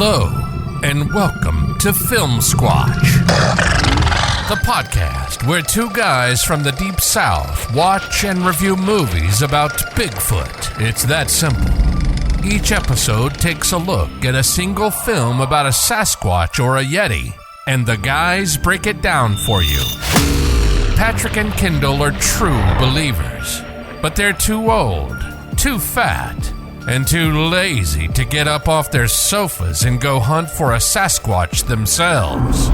Hello, and welcome to Filmsquatch, the podcast where two guys from the Deep South watch and review movies about Bigfoot. It's that simple. Each episode takes a look at a single film about a Sasquatch or a Yeti, and the guys break it down for you. Patrick and Kendall are true believers, but they're too old, too fat, and too lazy to get up off their sofas and go hunt for a Sasquatch themselves.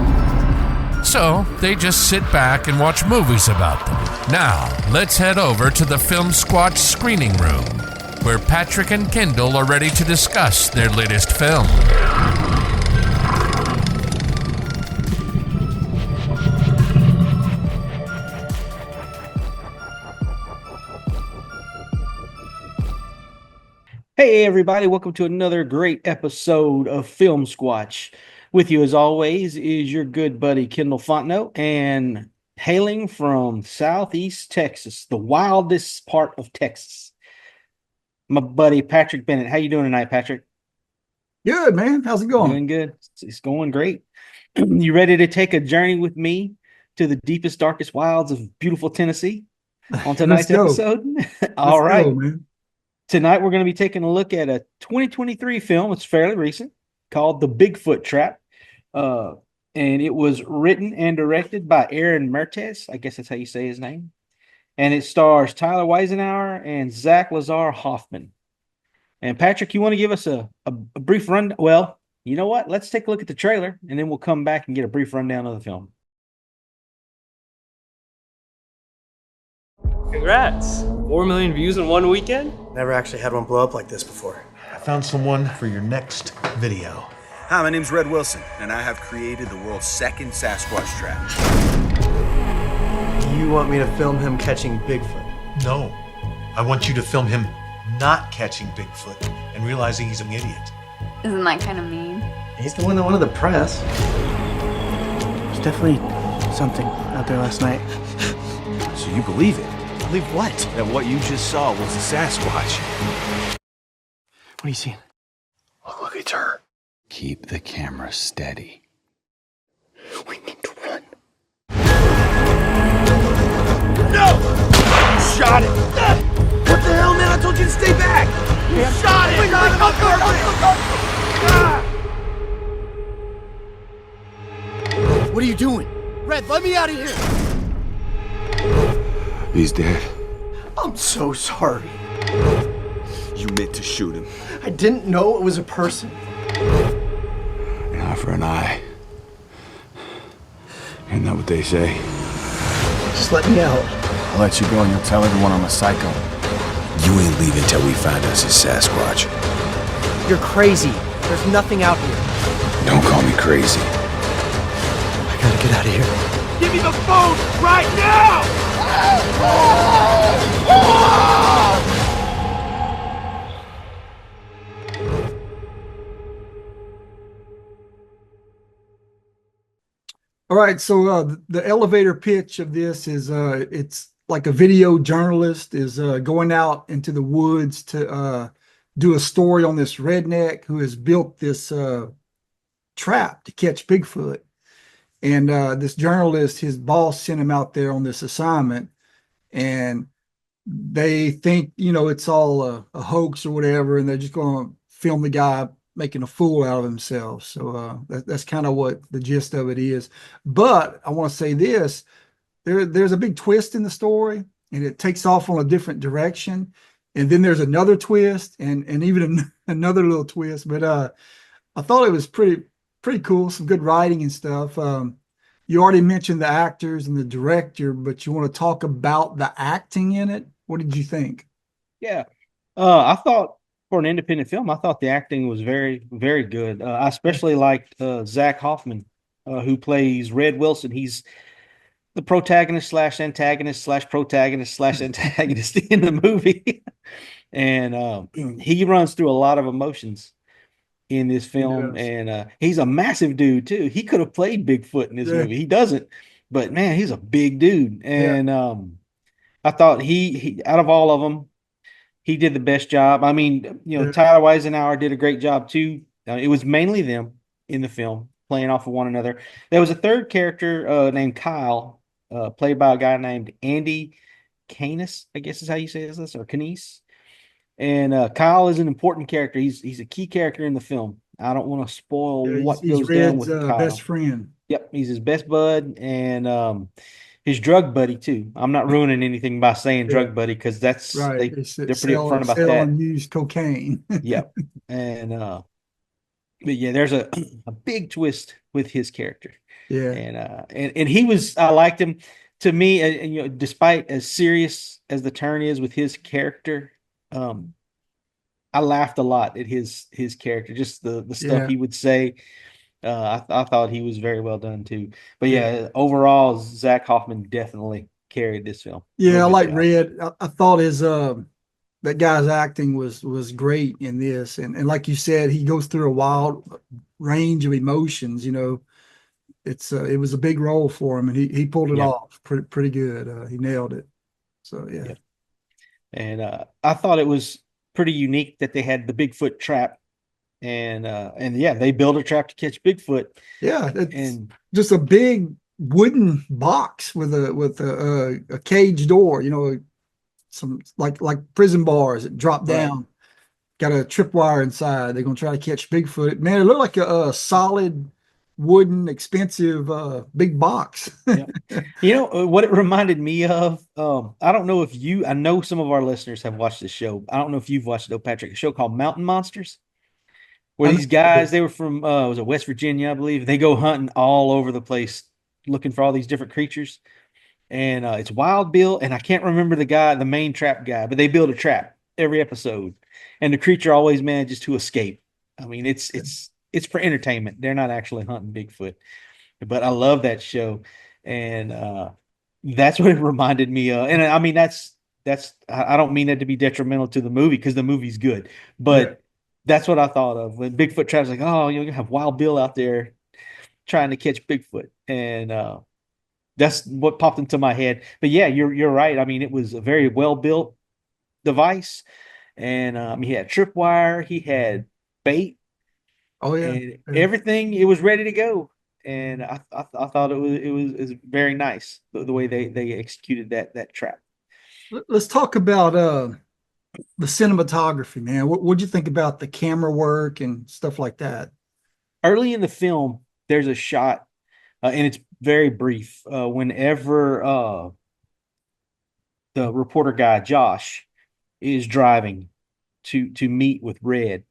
So they just sit back and watch movies about them. Now, let's head over to the Filmsquatch screening room, where Patrick and Kendall are ready to discuss their latest film. Hey everybody, welcome to another great episode of Filmsquatch. With you as always is your good buddy Kendall Fontenot, and hailing from Southeast Texas, the wildest part of Texas, my buddy Patrick Bennett. How you doing tonight, Patrick? Good, man. How's it going? Doing good. It's going great. You ready to take a journey with me to the deepest, darkest wilds of beautiful Tennessee on tonight's episode? All right. Go, man. Tonight, we're going to be taking a look at a 2023 film. It's fairly recent, called The Bigfoot Trap. And it was written and directed by Aaron Mertes. I guess that's how you say his name. And it stars Tyler Weisenauer and Zach Lazar Hoffman. And Patrick, you want to give us a brief rundown? Well, you know what? Let's take a look at the trailer, and then we'll come back and get a brief rundown of the film. Congrats. 4 million views in one weekend? Never actually had one blow up like this before. I found someone for your next video. Hi, my name's Red Wilson, and I have created the world's second Sasquatch trap. You want me to film him catching Bigfoot? No, I want you to film him not catching Bigfoot and realizing he's an idiot. Isn't that kind of mean? He's the one that wanted the press. There's definitely something out there last night. So you believe it? Believe what? That what you just saw was a Sasquatch. What are you seeing? Look, it's her. Keep the camera steady. We need to run. No! You shot it! What the hell, man? I told you to stay back! You shot it! What are you doing? Red, let me out of here! He's dead. I'm so sorry. You meant to shoot him. I didn't know it was a person. An eye for an eye. Isn't that what they say? Just let me out. I'll let you go and you'll tell everyone I'm a psycho. You ain't leaving till we find us a Sasquatch. You're crazy. There's nothing out here. Don't call me crazy. I gotta get out of here. Give me the phone right now! All right, so the elevator pitch of this is it's like a video journalist is going out into the woods to do a story on this redneck who has built this trap to catch Bigfoot. And this journalist, his boss sent him out there on this assignment, and they think, it's all a hoax or whatever, and they're just going to film the guy making a fool out of himself. So that's kind of what the gist of it is. But I want to say this, there's a big twist in the story, and it takes off on a different direction. And then there's another twist and even another little twist. But I thought it was pretty cool, some good writing and stuff. You already mentioned the actors and the director, but you want to talk about the acting in it? What did you think? Yeah. I thought, for an independent film, I thought the acting was very, very good. I especially liked Zach Hoffman, who plays Red Wilson. He's the protagonist slash antagonist slash protagonist slash antagonist in the movie. And he runs through a lot of emotions in this film. And he's a massive dude, too. He could have played Bigfoot in this movie. He doesn't. But, man, he's a big dude. And I thought he out of all of them, he did the best job. I mean, Tyler Weisenauer did a great job too. It was mainly them in the film playing off of one another. There was a third character named Kyle, played by a guy named Andy Canis, I guess is how you say this, or Canis. And Kyle is an important character. He's a key character in the film. I don't want to spoil Yeah, what he's goes down Red's with best Kyle. friend. Yep, he's his best bud and his drug buddy too. I'm not ruining anything by saying Yeah, drug buddy because right. they're pretty upfront about Sell that. and use cocaine. Yep. And but yeah, there's a big twist with his character. Yeah, And he was I liked him. To me, and you know, despite as serious as the turn is with his character, um, I laughed a lot at his character, just the stuff yeah, he would say. I thought he was very well done too. But yeah. yeah, overall, Zach Hoffman definitely carried this film. Yeah, Real I good like job. Red. I thought his that guy's acting was great in this, and like you said, he goes through a wild range of emotions. You know, it was a big role for him, and he pulled it Yeah, off pretty good. He nailed it. So yeah, yeah. And I thought it was pretty unique that they had the Bigfoot trap, and yeah, they built a trap to catch Bigfoot. yeah, it's And just a big wooden box with a cage door. You know, some like prison bars that drop right, down. Got a tripwire inside. They're gonna try to catch Bigfoot. Man, it looked like a solid wooden, expensive, big box. yeah. You know what it reminded me of? I don't know if I know some of our listeners have watched this show. I don't know if you've watched it though, Patrick. A show called Mountain Monsters, where I know, these guys they were from was it West Virginia, I believe. They go hunting all over the place, looking for all these different creatures. And it's Wild Bill, and I can't remember the main trap guy, but they build a trap every episode, and the creature always manages to escape. I mean, it's for entertainment. They're not actually hunting Bigfoot, but I love that show, and that's what it reminded me of. And I mean, that's I don't mean that to be detrimental to the movie because the movie's good, yeah, but that's what I thought of when Bigfoot Trap's like, oh, you're gonna have Wild Bill out there trying to catch Bigfoot, and that's what popped into my head. But yeah, you're right. I mean, it was a very well built device, and he had tripwire, he had bait, oh yeah. and Yeah. everything. It was ready to go, and I thought it was very nice the way they executed that trap. Let's talk about the cinematography, man. What'd you think about the camera work and stuff like that? Early in the film, there's a shot, and it's very brief. Whenever the reporter guy Josh is driving to meet with Red.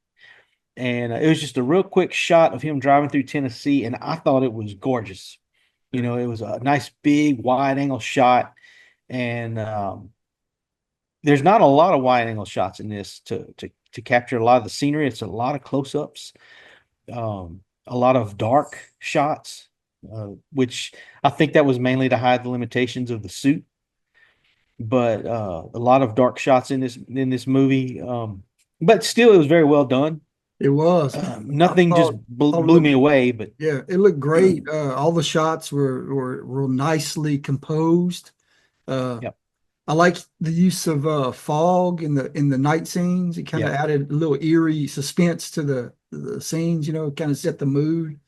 And it was just a real quick shot of him driving through Tennessee, and I thought it was gorgeous. You know, it was a nice big wide angle shot, and there's not a lot of wide angle shots in this to capture a lot of the scenery. It's a lot of close ups, a lot of dark shots, which I think that was mainly to hide the limitations of the suit. But a lot of dark shots in this movie, but still, it was very well done. It was. I Nothing just thought it blew me looked, away, but yeah, it looked great. All the shots were nicely composed. Uh, yep, I like the use of fog in the night scenes. It kind of yep, added a little eerie suspense to the scenes, you know, kind of set the mood.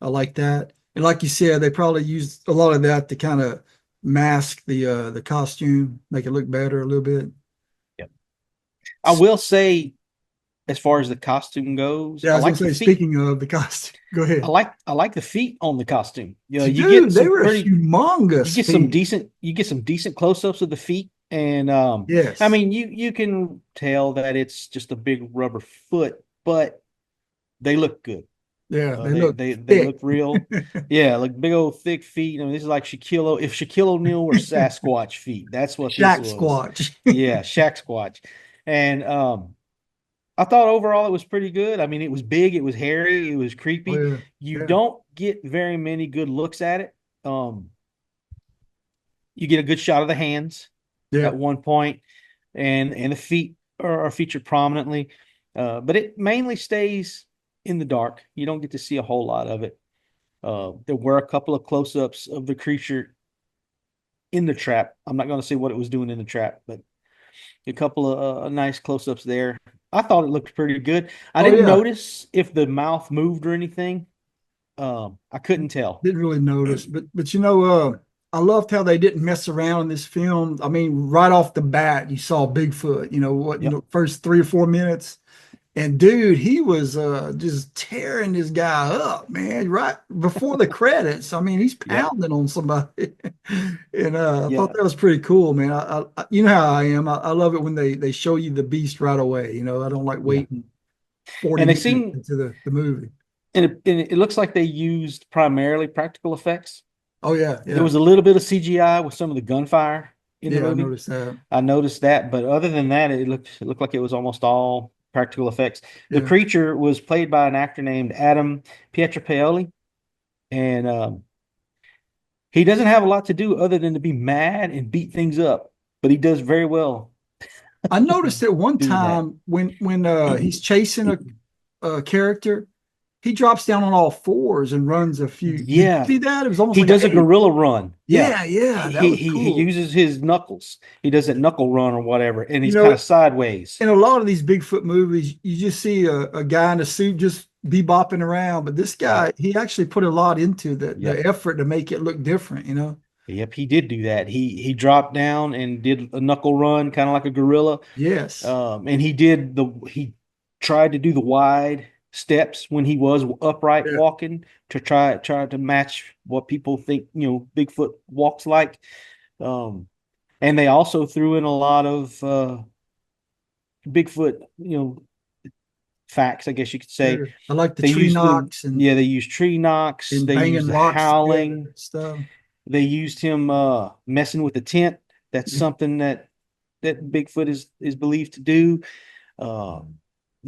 I like that. And like you said, they probably used a lot of that to kind of mask the costume, make it look better a little bit. yep. I will say, as far as the costume goes, Yeah, I I was gonna like the say, feet. speaking of the costume, go I ahead. like I like the feet on the costume. You know, Dude, they were humongous feet. you get some decent close-ups of the feet, and I Yes. mean you can tell that it's just a big rubber foot, but they look good. Yeah, they They look they thick. look real. Yeah, like big old thick feet. I mean, this is like if Shaquille O'Neal were Sasquatch feet. That's what this Shack was. squatch. Yeah, Shaq Squatch. And I thought overall it was pretty good. I mean, it was big, it was hairy, it was Oh creepy. yeah. You Yeah. don't get very many good looks at it. Um, you get a good shot of the hands Yeah. at one point, and the feet are featured prominently. But it mainly stays in the dark. You don't get to see a whole lot of it. There were a couple of close-ups of the creature in the trap. I'm not going to say what it was doing in the trap, but a couple of nice close-ups there. I thought it looked pretty good. I Oh, didn't yeah. notice if the mouth moved or anything. I couldn't tell. Didn't really notice, but you know, I loved how they didn't mess around in this film. I mean, right off the bat, you saw Bigfoot. You know what? In Yep. the first 3 or 4 minutes, and dude, he was just tearing this guy up, man. Right before the credits, I mean, he's Yep. pounding on somebody, and I Yeah. thought that was pretty cool, man. You know how I am. I love it when they show you the beast right away. You know, I don't like Yeah. waiting 40 And they minutes seem, into the movie. and it looks like they used primarily practical effects. Oh yeah, There yeah, was a little bit of CGI with some of the gunfire in the yeah. I movie. noticed that. I noticed that, but other than that, it looked like it was almost all practical effects. The Yeah. creature was played by an actor named Adam Pietropaoli, and he doesn't have a lot to do other than to be mad and beat things up, but he does very well I noticed at one doing that. time when he's chasing a character, he drops down on all fours and runs a few. Did you Yeah. see that? It was almost He like does a ape. gorilla run. Yeah, yeah, that He was he cool. uses his knuckles. He does that knuckle run or whatever, and he's You know, kind of sideways. In a lot of these Bigfoot movies, you just see a guy in a suit just bebopping around, but this guy, he actually put a lot into the Yep. effort to make it look different, you know? Yep, he did do that. He dropped down and did a knuckle run, kind of like a gorilla. Yes. And he tried to do the wide steps when he was upright Yeah. walking to try to match what people think, Bigfoot walks like. And they also threw in a lot of Bigfoot, facts, I guess you could say. Sure. I like the They tree used knocks they used tree knocks. and They banging used the rocks together howling. and stuff. They used him messing with the tent. That's something that Bigfoot is believed to do.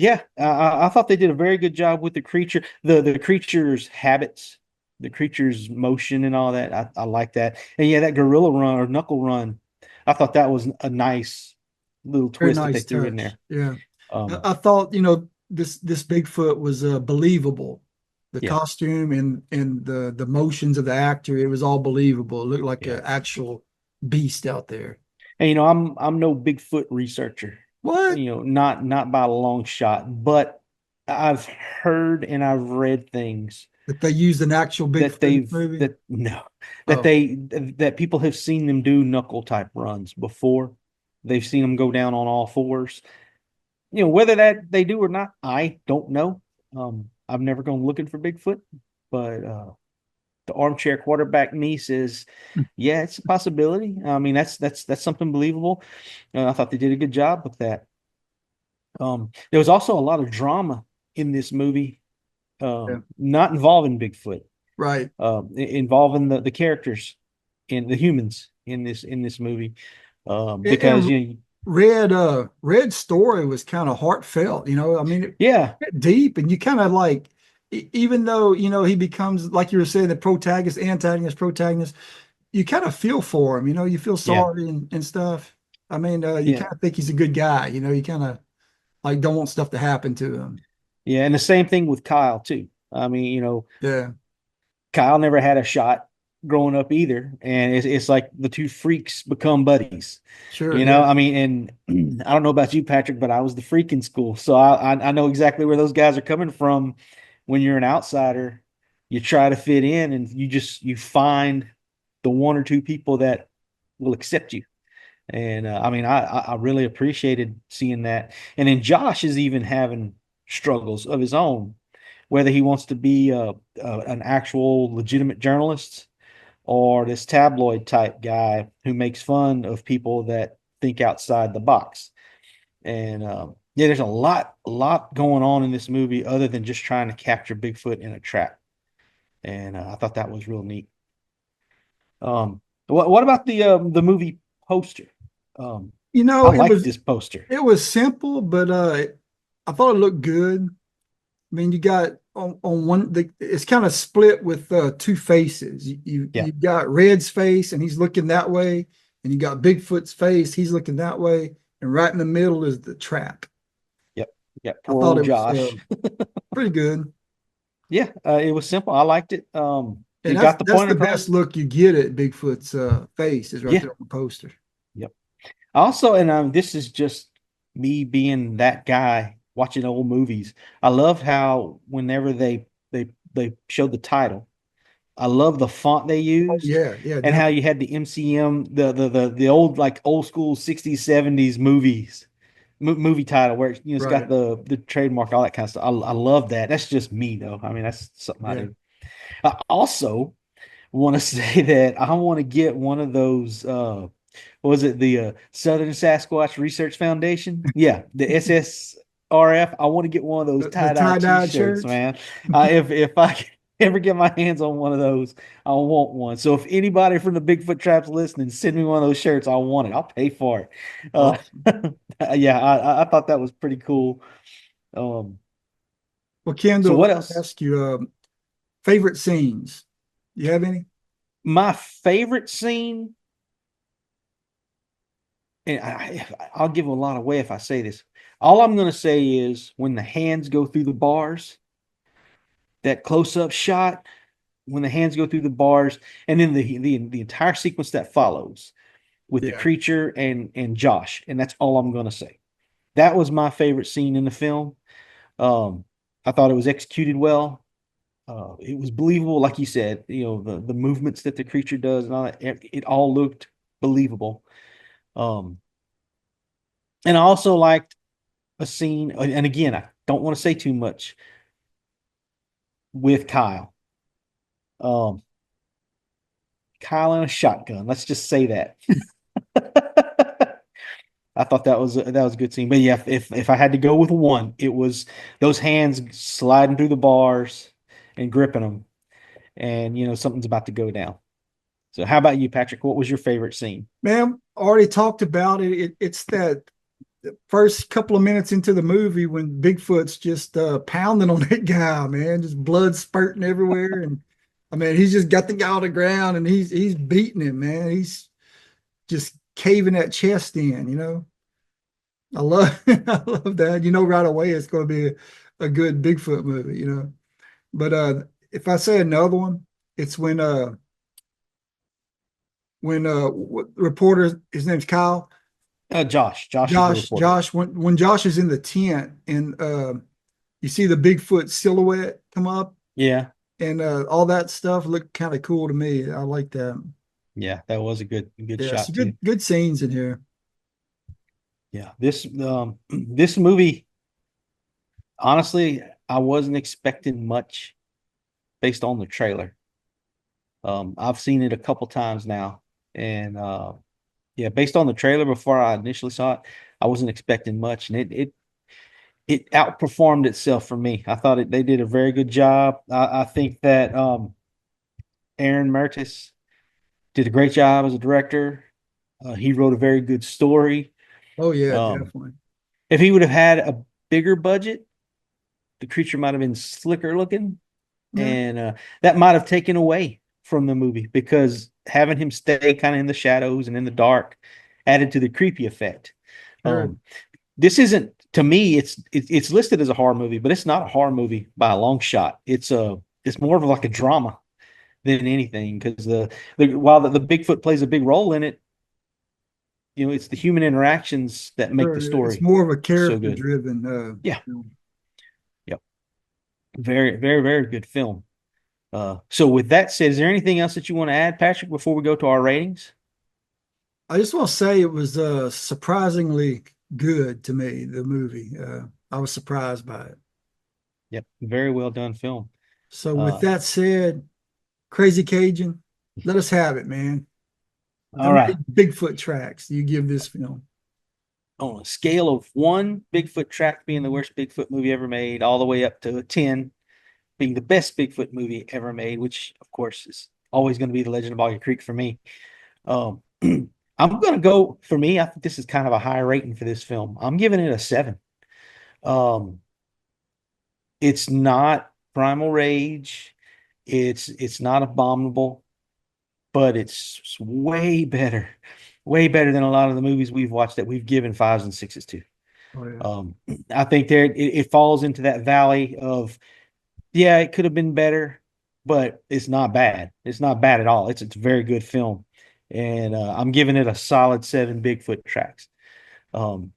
Yeah, I thought they did a very good job with the creature, the creature's habits, the creature's motion, and all that. I like that. And yeah, that gorilla run or knuckle run, I thought that was a nice little Very twist that they nice threw in touch. there. Yeah. I thought, this Bigfoot was believable. The Yeah. costume and the motions of the actor, it was all believable. It looked like Yeah. an actual beast out there. And I'm no Bigfoot researcher. What? Not by a long shot, but I've heard and I've read things That they used an actual Bigfoot in the movie? that people have seen them do knuckle type runs before. They've seen them go down on all fours. Whether that they do or not, I don't know. I've never gone looking for Bigfoot, but the armchair quarterback me says, yeah, it's a possibility. I mean, that's something believable. I thought they did a good job with that. There was also a lot of drama in this movie, not involving Bigfoot, Right. involving the characters and the humans in this movie, because Red's story was kind of heartfelt, I mean, yeah, deep, and you kind of like, even though, he becomes, like you were saying, the protagonist, you kind of feel for him, you feel sorry and stuff. I mean, you kind of think he's a good guy, you kind of like don't want stuff to happen to him. Yeah, and the same thing with Kyle too. I mean, Yeah. Kyle never had a shot growing up either, and it's like the two freaks become buddies. Sure. I mean, and I don't know about you, Patrick, but I was the freak in school, so I know exactly where those guys are coming from. When you're an outsider, you try to fit in, and you find the one or two people that will accept you. And I mean, I really appreciated seeing that. And then Josh is even having struggles of his own, whether he wants to be an actual legitimate journalist or this tabloid type guy who makes fun of people that think outside the box. And there's a lot going on in this movie other than just trying to capture Bigfoot in a trap. And I thought that was real neat. What about the movie poster? I like this poster. It was simple, but I thought it looked good. I mean, you got on one, it's kind of split with two faces. You've got Red's face, and he's looking that way, and you got Bigfoot's face, he's looking that way, and right in the middle is the trap. Yep. I thought it Josh. was pretty good. Yeah, it was simple. I liked it. And got the point the across. best look you get at Bigfoot's face is right there on the poster. Yep. Also, and this is just me being that guy watching old movies. I love how whenever they showed the title, I love the font they Oh, used yeah, yeah, and how definitely. you had the MCM, the old like old school 60s, 70s movies. Movie title where it's got Right. the trademark, all that kind of stuff. I love that. That's just me though. I mean, that's something I Yeah. do. I also want to say that I want to get one of those what was it, the Southern Sasquatch Research Foundation? Yeah, the SSRF. I want to get one of those The tie-dye tie-dye t-shirts, shirts. man. If I can ever get my hands on one of those, I want one. So if anybody from the Bigfoot Traps listening, send me one of those shirts. I want it. I'll pay for it. Awesome. Yeah, I thought that was pretty cool. Um, Well, so Kendall, what let me else? ask you, favorite scenes. You have any? My favorite scene, and I'll give a lot away if I say this. All I'm going to say is when the hands go through the bars, that close-up shot, when the hands go through the bars, and then the entire sequence that follows with the Yeah. creature and Josh, and that's all I'm going to say. That was my favorite scene in the film. Um, I thought it was executed well. It was believable, like you said. The movements that the creature does and all that. It all looked believable. Um, and I also liked a scene, and again, I don't want to say too much with Kyle. Um, Kyle and a shotgun. Let's just say that. I thought that was a good scene. But yeah, if I had to go with one, it was those hands sliding through the bars and gripping them, and something's about to go down. So how about you, Patrick? What was your favorite scene? Ma'am, already talked about it. It's that first couple of minutes into the movie when Bigfoot's just pounding on that guy, man, just blood spurting everywhere. And I mean, he's just got the guy on the ground and he's beating him, man. He's just caving that chest in. I love I love that. You know right away it's going to be a good Bigfoot movie. But if I say another one, it's when reporter, his name's Kyle. Josh. Josh is the Josh, reporter. Josh, when Josh is in the tent and you see the Bigfoot silhouette come up Yeah, and all that stuff looked kind of cool to me. I like that. yeah, that was a good Yeah, shot some too. good scenes in here. Yeah, this this movie, honestly, I wasn't expecting much based on the trailer. I've seen it a couple times now, and yeah, based on the trailer before I initially saw it, I wasn't expecting much, and it outperformed itself for me. I thought they did a very good job. I think that Aaron Mertis did a great job as a director. He wrote a very good story. Oh yeah, Um, definitely. if he would have had a bigger budget, the creature might have been slicker looking, Yeah, and that might have taken away from the movie because having him stay kind of in the shadows and in the dark added to the creepy effect. sure. This isn't, to me, it's listed as a horror movie, but it's not a horror movie by a long shot. It's more of like a drama than anything because while the Bigfoot plays a big role in it, it's the human interactions that make the Sure. It's story more of a so character good. driven Yeah. film. Yep. Very, very, very good film. So with that said, is there anything else that you want to add, Patrick, before we go to our ratings? I just want to say it was surprisingly good to me, the movie. I was surprised by it. Yep. Very well done film. So with Uh, that said, Crazy Cajun, let us have it, man. How all right. many Bigfoot tracks do you give this film? On a scale of 1 Bigfoot Trap being the worst Bigfoot movie ever made, all the way up to 10 being the best Bigfoot movie ever made, which of course is always going to be The Legend of Boggy Creek for me. Um, I'm going to go, for me, I think this is kind of a high rating for this film. I'm giving it a 7. Um, it's not Primal Rage. It's not Abominable, but it's way better than a lot of the movies we've watched that we've given 5s and 6s to. Oh, yeah. I think it falls into that valley of, yeah, it could have been better, but it's not bad. It's not bad at all. It's a very good film, and I'm giving it a solid 7 Bigfoot tracks. Um,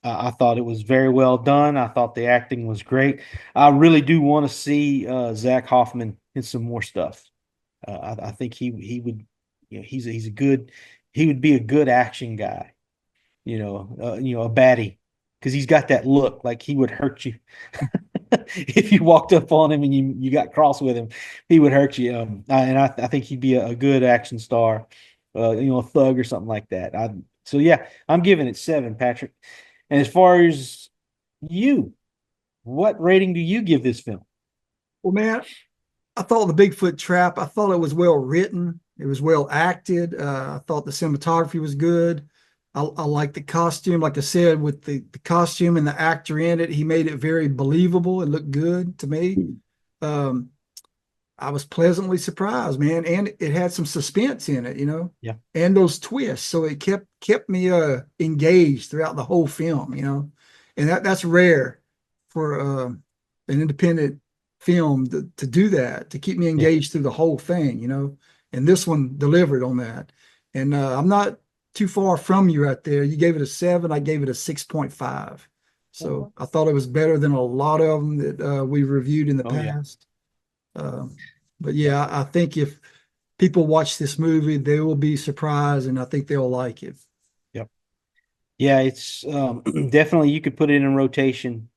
I thought it was very well done. I thought the acting was great. I really do want to see Zach Hoffman in some more stuff. I think he would, he's a good, he would be a good action guy. A baddie, because he's got that look like he would hurt you. If you walked up on him and you got cross with him, he would hurt you. I think he'd be a good action star, a thug or something like that. So yeah, I'm giving it 7, Patrick. And as far as you, what rating do you give this film? Well, man, I thought the Bigfoot Trap, I thought it was well written. It was well acted. I thought the cinematography was good. I like the costume. Like I said, with the costume and the actor in it, he made it very believable. It looked good to me. Um, I was pleasantly surprised, man. And it had some suspense in it. Yeah. And those twists. So it kept me engaged throughout the whole film. And that's rare for an independent film to do that, to keep me engaged through the whole thing. And this one delivered on that. And I'm not too far from you right there. You gave it a 7. I gave it a 6.5. So I thought it was better than a lot of them that we reviewed in the past. But yeah, I think if people watch this movie, they will be surprised, and I think they'll like it. Yep. Yeah, it's definitely, you could put it in rotation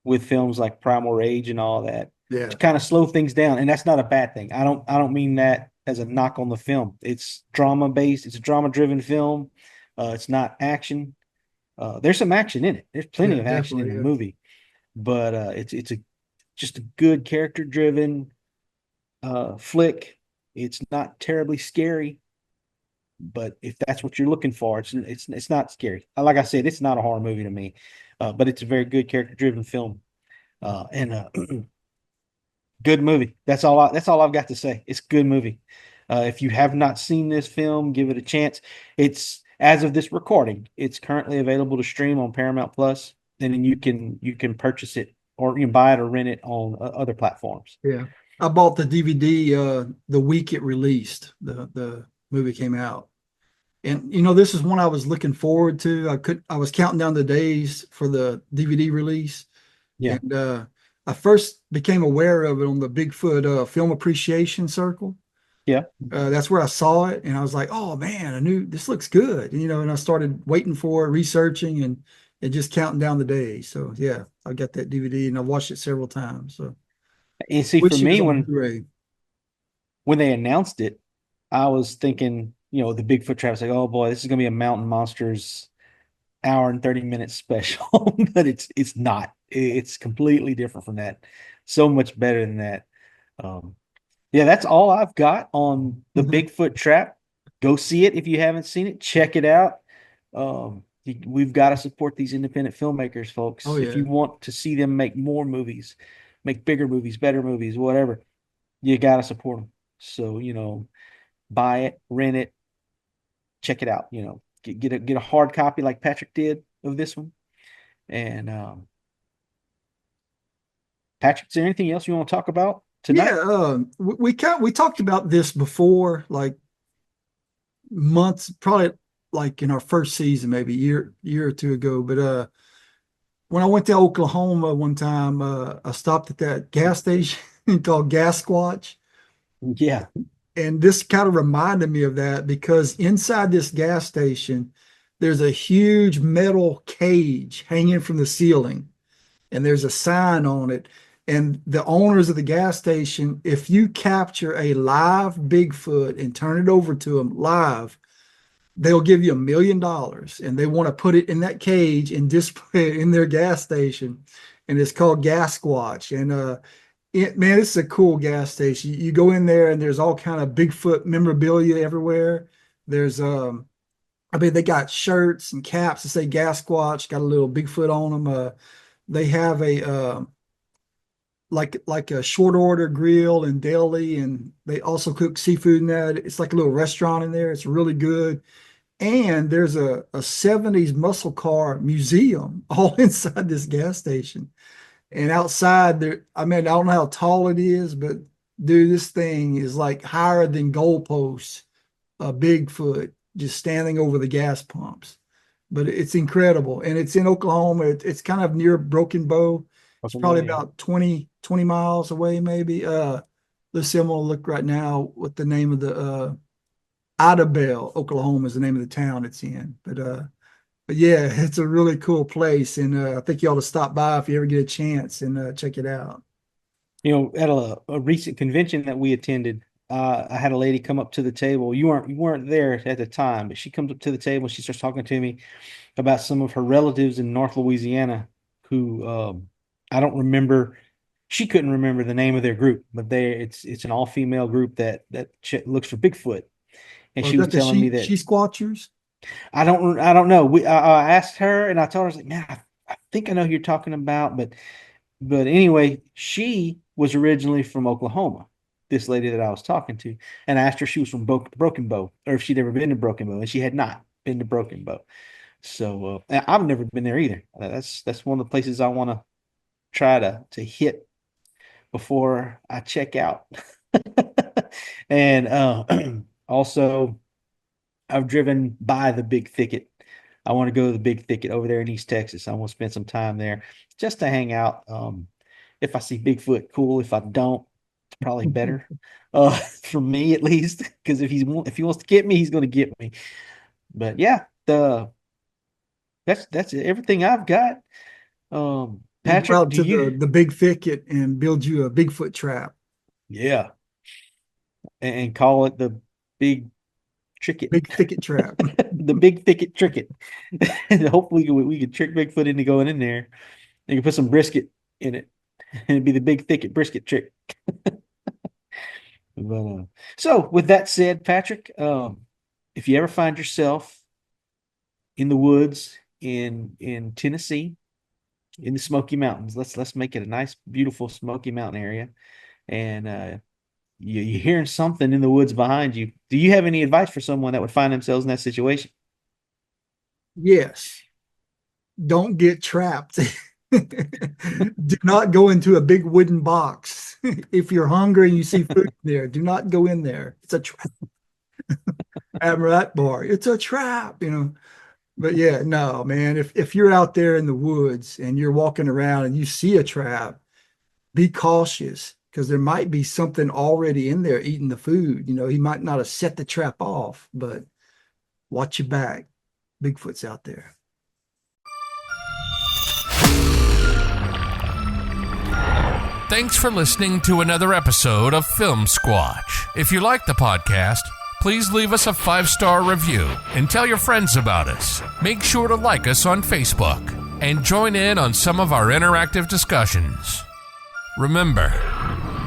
with films like Primal Rage and all that. Yeah. To kind of slow things down, and that's not a bad thing. I don't mean that as a knock on the film. It's drama based. It's a drama driven film. It's not action. There's some action in it. There's plenty of action in the movie, but it's just a good character driven flick. It's not terribly scary, but if that's what you're looking for, it's not scary. Like I said, it's not a horror movie to me, but it's a very good character driven film, and good movie. That's all I've got to say. It's a good movie. If you have not seen this film, give it a chance. It's, as of this recording, it's currently available to stream on Paramount Plus, and then you can purchase it, or you can buy it or rent it on other platforms. Yeah. I bought the DVD the week it released. The movie came out. And this is one I was looking forward to. I was counting down the days for the DVD release. Yeah. And I first became aware of it on the Bigfoot Film Appreciation Circle. Yeah. That's where I saw it, and I was like, "Oh man, I knew this looks good." And I started waiting for it, researching, and just counting down the days. So yeah, I got that DVD, and I watched it several times. So, and see, for me, when they announced it, I was thinking, the Bigfoot Trap, like, oh boy, this is gonna be a Mountain Monsters hour and 30-minute special. But it's not. It's completely different from that. So much better than that. Yeah, that's all I've got on the Bigfoot Trap. Go see it if you haven't seen it. Check it out. We've got to support these independent filmmakers, folks. Oh, yeah. If you want to see them make more movies, make bigger movies, better movies, whatever, you got to support them. So, buy it, rent it, check it out. Get a hard copy like Patrick did of this one. And Patrick, is there anything else you want to talk about tonight? Yeah, we talked about this before, like months, probably like in our first season, maybe year or two ago. But when I went to Oklahoma one time, I stopped at that gas station called Squatch. Yeah. And this kind of reminded me of that, because inside this gas station, there's a huge metal cage hanging from the ceiling, and there's a sign on it. And the owners of the gas station, if you capture a live Bigfoot and turn it over to them live, they'll give you $1 million. And they want to put it in that cage and display it in their gas station. And it's called Squatch. And man, this is a cool gas station. You go in there and there's all kind of Bigfoot memorabilia everywhere. There's they got shirts and caps that say Squatch, got a little Bigfoot on them. They have a like a short order grill and deli, and they also cook seafood in that. It's like a little restaurant in there. It's really good. And there's a 70s muscle car museum all inside this gas station. And outside there, I don't know how tall it is, but dude, this thing is like higher than goalposts. A Bigfoot just standing over the gas pumps. but it's incredible. And it's in Oklahoma. It's kind of near Broken Bow. It's probably about 20 miles away, maybe. Let's see, I'm gonna look right now what the name of the Idabel, Oklahoma is the name of the town it's in. But yeah, it's a really cool place, and I think you ought to stop by if you ever get a chance and check it out. At a recent convention that we attended, I had a lady come up to the table. You weren't there at the time, but she comes up to the table. She starts talking to me about some of her relatives in North Louisiana who I don't remember. She couldn't remember the name of their group, but it's an all-female group that looks for Bigfoot. And she was telling me that she squatchers. I don't know. I asked her, and I told her, I was like, man, I think I know who you're talking about, but anyway, she was originally from Oklahoma. This lady that I was talking to, and I asked her if she was from Broken Bow, or if she'd ever been to Broken Bow, and she had not been to Broken Bow. So I've never been there either. That's one of the places I want to try to hit before I check out. And also, I've driven by the Big Thicket. I want to go to the Big Thicket over there in East Texas. I want to spend some time there just to hang out. If I see Bigfoot, cool. If I don't, it's probably better for me at least. Because if he wants to get me, he's going to get me. But yeah, that's everything I've got. Patrick, out to the Big Thicket and build you a Bigfoot trap. Yeah, and call it the Big Tricket. Big Thicket Trap. The Big Thicket Tricket. And hopefully we can trick Bigfoot into going in there. You can put some brisket in it, and it'd be the Big Thicket brisket trick. But, so with that said, Patrick, if you ever find yourself in the woods in Tennessee, in the Smoky Mountains, let's make it a nice, beautiful Smoky Mountain area, and you're hearing something in the woods behind you. Do you have any advice for someone that would find themselves in that situation? Yes. Don't get trapped. Do not go into a big wooden box. If you're hungry and you see food there, do not go in there. It's a trap. At that bar, it's a trap, But yeah, no, man, if you're out there in the woods and you're walking around and you see a trap, be cautious, because there might be something already in there eating the food. He might not have set the trap off, but watch your back. Bigfoot's out there. Thanks for listening to another episode of Filmsquatch. If you like the podcast, please leave us a 5-star review and tell your friends about us. Make sure to like us on Facebook and join in on some of our interactive discussions. Remember,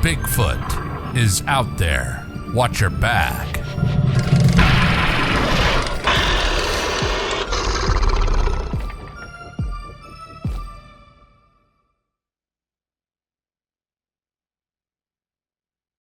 Bigfoot is out there. Watch your back.